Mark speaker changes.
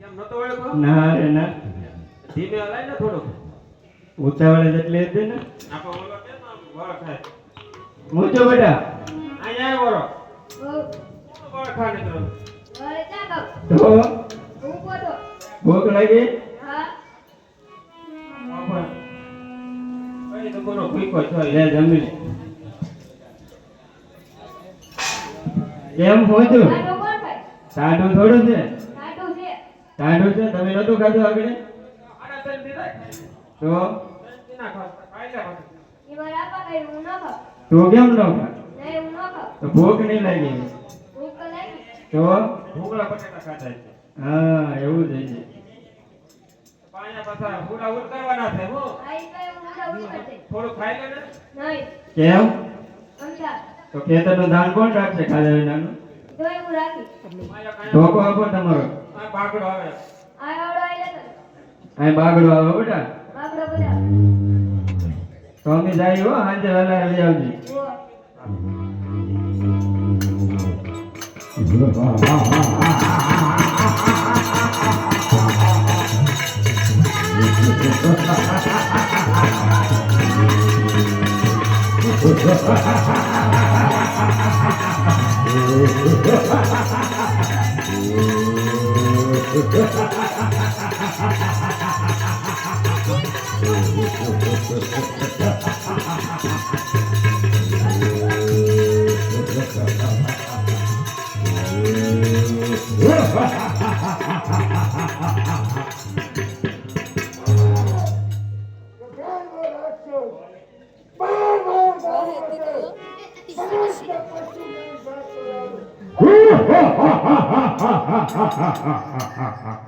Speaker 1: નતો ઓળખો
Speaker 2: ના રે ના
Speaker 1: ધીમે હલાય ને થોડું
Speaker 2: ઉતાવળે જેટલી હતી ને
Speaker 1: આપો ઓલો કે ના વળ ખાય
Speaker 2: મૂચો બેટા
Speaker 1: અહીંયા વળો વળ ખા નીકળો
Speaker 2: તો ભૂખ લાગી
Speaker 1: કઈ તો બોલો ભૂખો છો
Speaker 2: લે જમી લે એમ હોય તો ટાઢું થોડું છે ટાઢું છે તમે નતું ખાધું આગળ
Speaker 1: આડા તન દીધા
Speaker 2: તો
Speaker 1: ના ખાવ ખાઈ લે
Speaker 2: તું કેમ ન ખા તો ભૂખ નહીં લાગી તો
Speaker 1: ભૂખલા બટેટા ખાતા છે
Speaker 2: હા એવું જ છે
Speaker 1: પાયા પાછા પૂરા ઉડ કરવાના છે હો થોડું ખાઈ લે ને
Speaker 2: કેમ તો ખેતરનું ધાન કોણ રાખશે ખાધા વિનાનું ધોકો આપો તમારો
Speaker 1: આ બાગડો આવે
Speaker 2: અહીં બાગડો આવે બેટા તો અમે જાય હો સાંજે વહેલા આવી આવજી